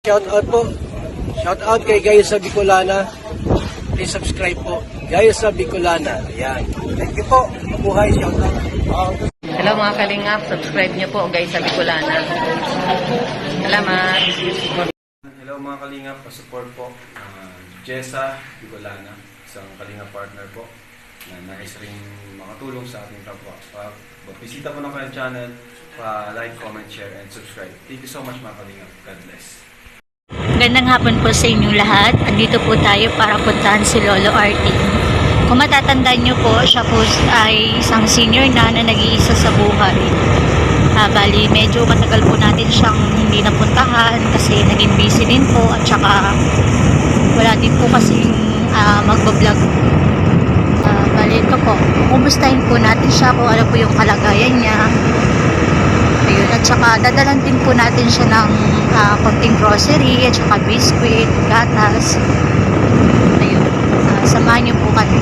shout out po. Shout out kay Gaya sa Bicolana. Please subscribe po. Gaya sa Bicolana. Ayan. Thank you po. Mabuhay. Shout out. Hello mga kalingap, subscribe niyo po guys sa Bicolana. Salamat. Hello mga kalingap, pa-support po Jessa Bicolana, isang kalingap partner po na nais rin makatulong sa ating kapwa. Bisita po ng kanyang channel, like, comment, share, and subscribe. Thank you so much mga kalingap. God bless. Magandang hapon po sa inyong lahat. Andito po tayo para puntahan si Lolo Artin. Kung matatandaan nyo po, siya po ay isang senior na nag-iisa sa buhay. Bali, medyo matagal po natin siyang hindi napuntahan kasi naging busy din po at saka wala din po kasing magbablog. Bali, ito po. Kumustahin po natin siya kung ano po yung kalagayan niya. Ayun, at saka dadalan din po natin siya ng konting grocery at saka biscuit, gatas. Ayun, samahan niyo po kami.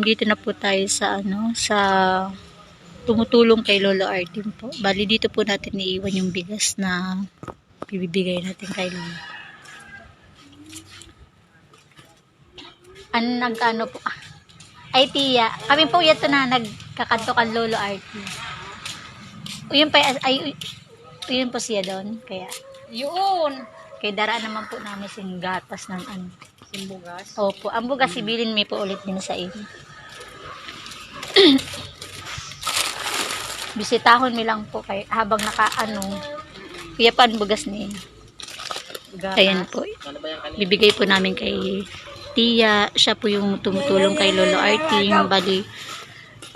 dito na po tayo sa sa tumutulong kay Lolo Artin po. Bali dito po natin iiwan yung bigas na bibigay natin kay Lolo. Nag-ano po? Ay tiya, kami po yato na nagkakanto kan Lolo Artin. Yun pa ay yun po siya doon kaya Yun. kay daraan naman po namin sing gatas ng Simbugas. Opo, ang bugas sibilin mi po ulit din sa inyo. Bisitahon mi lang po kay habang kuya pa ang bugas ni. Ayan po. Bibigay po namin kay Tia. Siya po yung tumutulong kay Lolo Arting. Bali,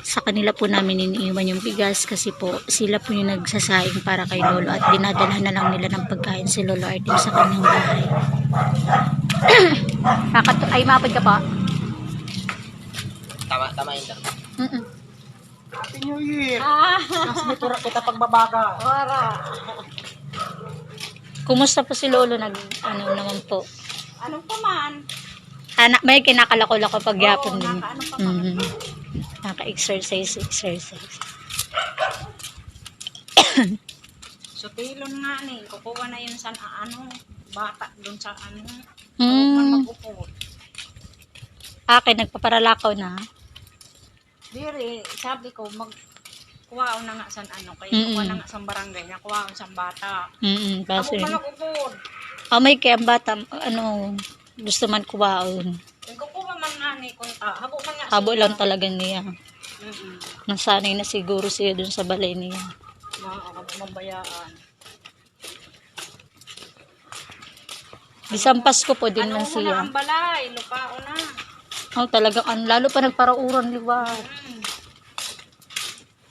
sa kanila po namin iniiwan yung bigas kasi po sila po yung nagsasaing para kay Lolo at dinadalhan na lang nila ng pagkain si Lolo Arting sa kanyang bahay. Ay, mapad ka pa. Tama yun lang. Happy New Year! Mas may tura kita pagbabaga. Kumusta po si Lolo? Naman po? Anong paman? May kinakalako-lako pagyapon din. Ano paman? Naka-exercise. So, tilon nga ni. Kukuha na yun sa bata doon sa mag-upod. Nagpaparalakaw na. Diri, sabi ko, kuwaon na nga sa kaya kuha na nga sa barangay na kuwaon sa bata. Baso Ako yun. mag-upod. May kaya ang bata, gusto man kuwaon. Kung kukuha man nga ni, habo man nga Habo lang talaga niya. Mm-mm. Nasanay na siguro siya dun sa balay niya. Mabayaan. Bisang Pasko po din man Ano mo na siya. ang balay, lupao na. Talagang, lalo pa nagparauran, liwat.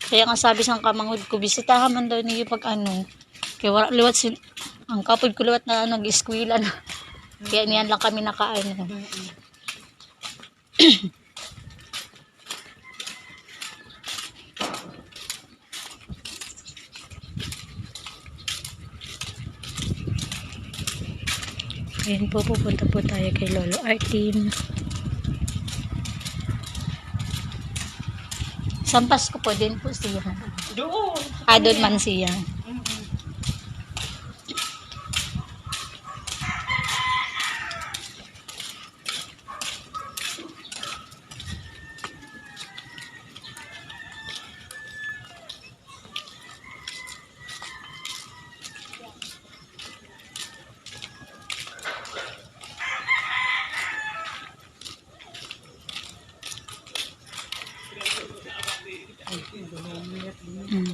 Kaya nga sabi sa kamangod ko, bisitahan man daw niyo pag kaya wala liwat ang kapod ko liwat na nag-eskwela na. Kaya niyan lang kami nakaano. Ayan po, pupunta po tayo kay Lolo Artin. Sampas ko po din po siya. Doon. Doon man siya.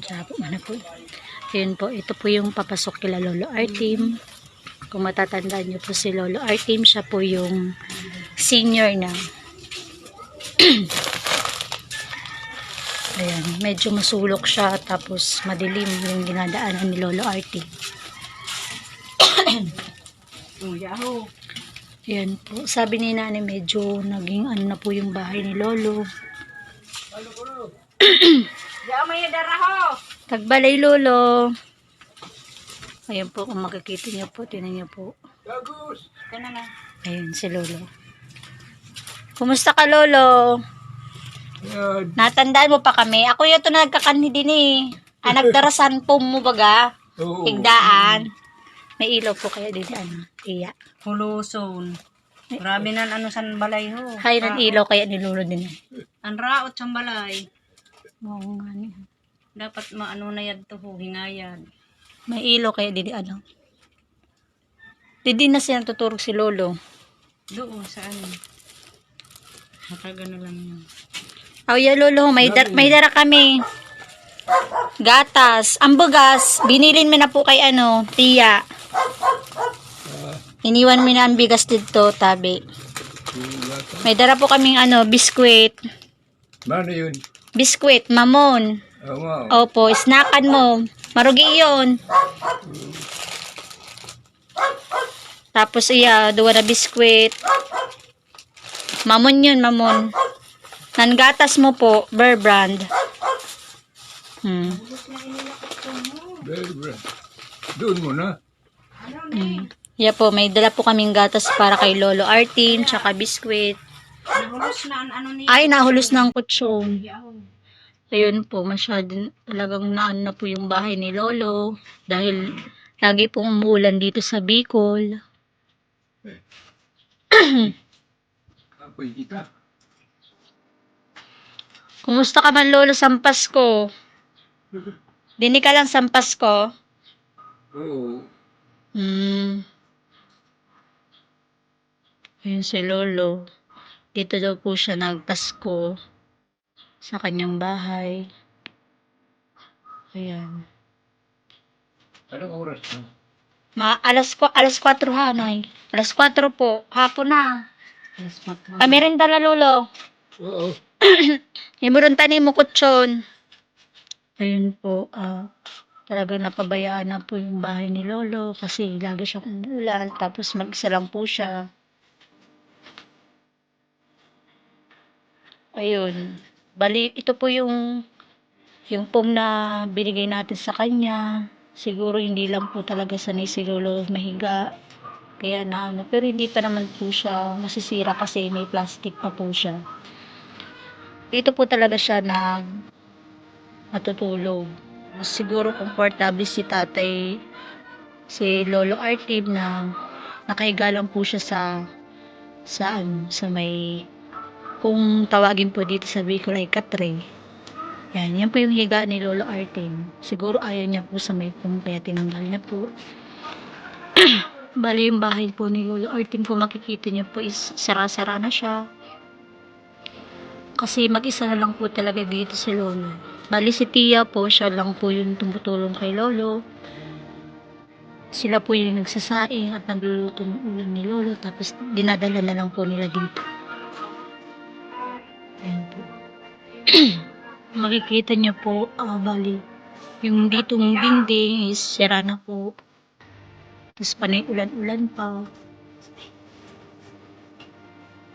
Sabi mo na po. Yun po, ito po yung papasok kila Lolo Artim. Kung matatandaan niyo po si Lolo Artim, siya po yung senior na. Ayan, medyo masulok siya, tapos madilim yung dinadaanan ni Lolo Artim. Yahoo. Ayan po, sabi ni Nani, medyo naging na po yung bahay ni Lolo. Diyan may daraho. Tagbalay Lolo. Ayan po, kung makikita niyo po, tinan niyo po. Kana na. Ayun si Lolo. Kumusta ka Lolo? Natandaan mo pa kami. Ako yung ito na nagkakanhi din eh. Nagdarasan po mo baga. Higdaan. May ilaw po kaya din iya. Huluson. Grabe na san balay ho. Hay ng ilaw kaya ni Lolo din. Ang raot sa balay. Oo nga niya. Dapat maano na yad to ho, hingayad. May ilaw kaya din Didi na siya tuturog si Lolo. Doon, saan? Mataga na lang yun. Ya Lolo, may dara kami. Gatas. Ang bugas, binilin mo na po kay Tia. Iniwan mo na ang bigas dito, tabi. May dara po kaming biskwit. Mano yun? Biskwit, mamon. Opo, snackan mo. Marugi yun. Tapos duwa na biskwit. Mamon yun, mamon. Nangatas mo po, Bear Brand. Doon mo na. Yeah po, may dala po kaming gatas para kay Lolo Artin, tsaka biskwit. Nahulos na ang ano niya. Ay, nahulos na ang kutsyon. Ayun po, masyado talagang naan na po yung bahay ni Lolo. Dahil lagi pong umuulan dito sa Bicol. Kumusta ka man, Lolo, sa Pasko? Dini ka lang sa Pasko? Oo. Ayun si Lolo. Dito daw po siya nagpasko sa kanyang bahay. Ayan. Anong oras na? Alas 4 hanay. Alas 4 po. Hapon na. Kami rin dala, Lolo. Oo. Imuron tani mo kutsyon. Ayun po. Talaga napabayaan na po yung bahay ni Lolo kasi lagi siyang umuulan. Tapos mag-isa lang po siya. Ayun. Bali, ito po yung pong na binigay natin sa kanya. Siguro hindi lang po talaga sanay si Lolo mahiga. Kaya na ano. Pero hindi pa naman po siya masisira kasi may plastic pa po siya. Dito po talaga siya na matutulog. Mas siguro komportable si tatay, si Lolo Artib na nakahiga lang po siya sa may, kung tawagin po dito sa Bicol ay katre. Yan po yung higa ni Lolo Artin. Siguro ayaw niya po sa may pong kaya tinanggal niya po. Bali yung bahay po ni Lolo Artin po makikita niyo po is sara-sara na siya. Kasi mag-isa na lang po talaga dito si Lolo. Bali si Tia po, siya lang po yung tumutulong kay Lolo. Sila po yung nagsasaing at nagluluto ng ulam ni Lolo. Tapos dinadala na lang po nila dito. Ayan po. Makikita niyo po, bali, yung ditong dingding is sira na po. Tapos panay ulan-ulan pa.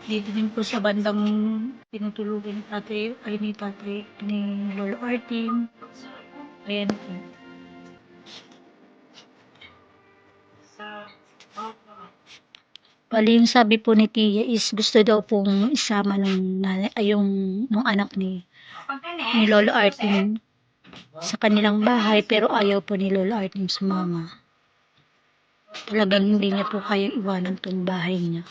Dito din po sa bandang tinutulugan ni tatay, ni Lolo Artin. Ayan po. Bali, yung sabi po ni Tia is gusto daw pong isama nung anak ni Lolo Artin sa kanilang bahay pero ayaw po ni Lolo Artin sumama. Talagang hindi niya po kayang iwanan tong bahay niya.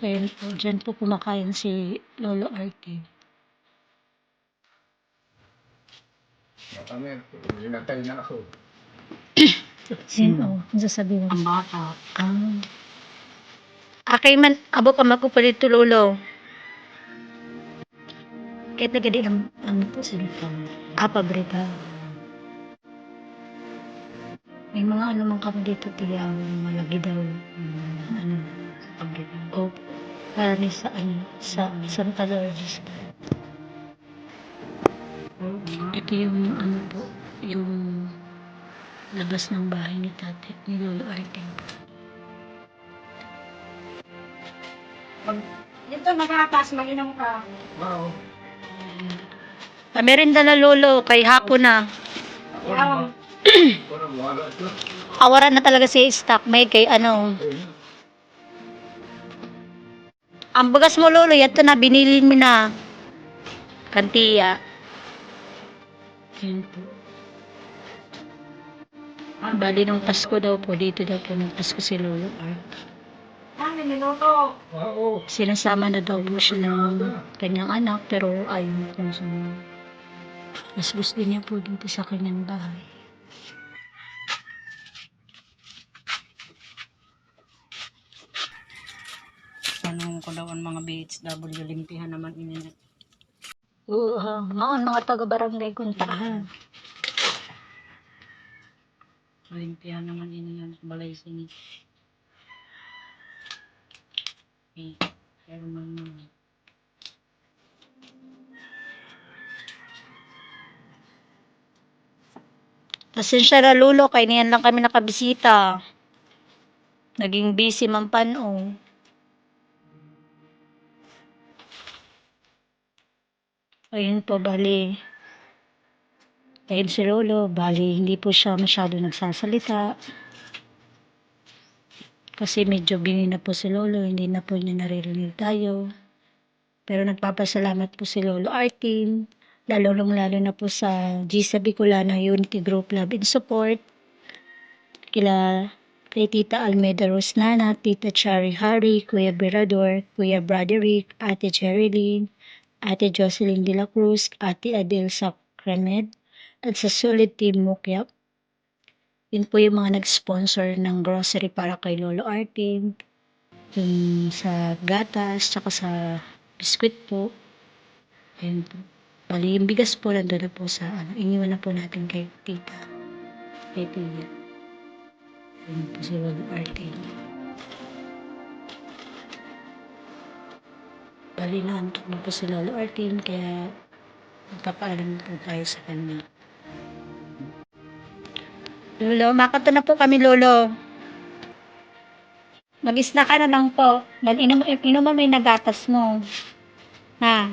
Ayun po, dyan po kumakain si Lolo Artin. Kami, natay na ako. Sino? Ang sasabihin mo? Ang bata. Akay man, abo ka makupalit to, Lolo. Kahit nagadi ang ano po sila pa. Pabrika. May mga ano man kami dito tiyang malagi daw. Ano, pabrika. O, para ni sa ano, sa Santa Lourdes. Ito yung ano po, yung labas ng bahay ni tatay, ni Lolo Artin. Dito nagatas, mag-inom ka. Oo. Merinda na, Lolo, kay hapon na. Yaw. Parang wala ito. Awaran na talaga si stock, may kay ano. Ang bagas mo, Lolo, yato na, binili mo na. Kantiya. Yan po. Bali nung Pasko daw po, dito daw po nung Pasko si Lolo Art. Ano, minuto. Oo. Sinasama na daw po siya ng kanyang anak, pero ayaw po siya. Mas gusto niya po dito sa kanyang bahay. Tanong ko daw ang mga BHW, limpihan naman ininit. Oo, mga taga-barangay kuntahan. Limpihan naman ininit, balay sini. Eh, pero man. Pasensya na, Lolo, kaya niyan lang kami nakabisita. Naging busy man panong. Ayun po, bali. Ayun si Lolo, bali, hindi po siya masyado nagsasalita. Kasi medyo bingi na po si Lolo, hindi na po niya naririnig tayo. Pero nagpapasalamat po si Lolo Artin, lalo na po sa Gisa Bicolana Unity Group Love and Support, kay Tita Almeida Rosnana, Tita Chari Hari, Kuya Berador, Kuya Broderick, Ate Jerilyn, Ate Jocelyn de la Cruz, Ate Adele Sacramed, at sa Solid Team Mukyap. Yun po yung mga nag-sponsor ng grocery para kay Lolo Artin, yung sa gatas, tsaka sa biskwit po. Ayun po. Bali, yung bigas po nandun na po sa, iniwan na po natin kay tita. Kay tiya. Ayun po si Lolo Artin. Bali, naantok na po si Lolo Artin, kaya magpapaalam po tayo sa kanya. Lolo, makato na po kami, Lolo. Mag-isna ka na lang po. Inom mo yung nagatas mo. Ha?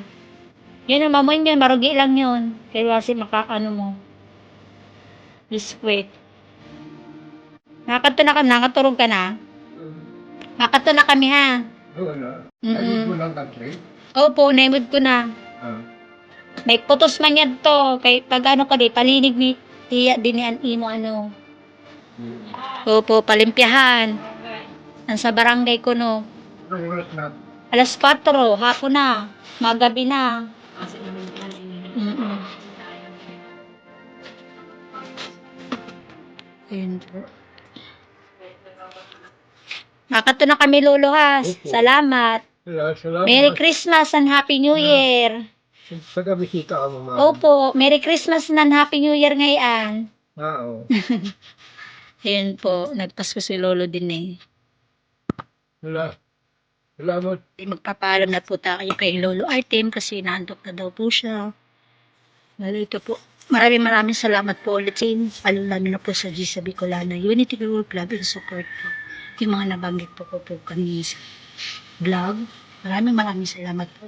Yun ang mamoy yun, marugi lang yun. Kaya kasi makakano mo. Biskwit. Nakato na kami, nakaturog ka na. Nakato na kami, ha? Wala. Mm-mm. Ayun mo lang country. Opo, naimod ko na. May putos man yan to. Kay pag ano ka di, palinig ni tiya din ni imo ano. Opo, palimpyahan. Ang sa barangay ko no. Oras na. Alas 4, hapon na. Magabi na. Mm-mm. Ayun po. Makato na kami, Lolo, ha? Salamat. Salamat. Merry Christmas and Happy New Year. Pagkabisita ka mo, Opo, Merry Christmas and Happy New Year ngayon. Oo. Ayun po, nagpasko si Lolo din eh. Salamat. Magpapaalam na po tayo kay Lolo Artem kasi naantok na daw po siya. Lalo ito po. Maraming salamat po ulit sa inyo. Lalo na po sa Gisa Bicolana Unity Group Love and Support po. Yung mga nabanggit po kanina sa vlog. Maraming salamat po.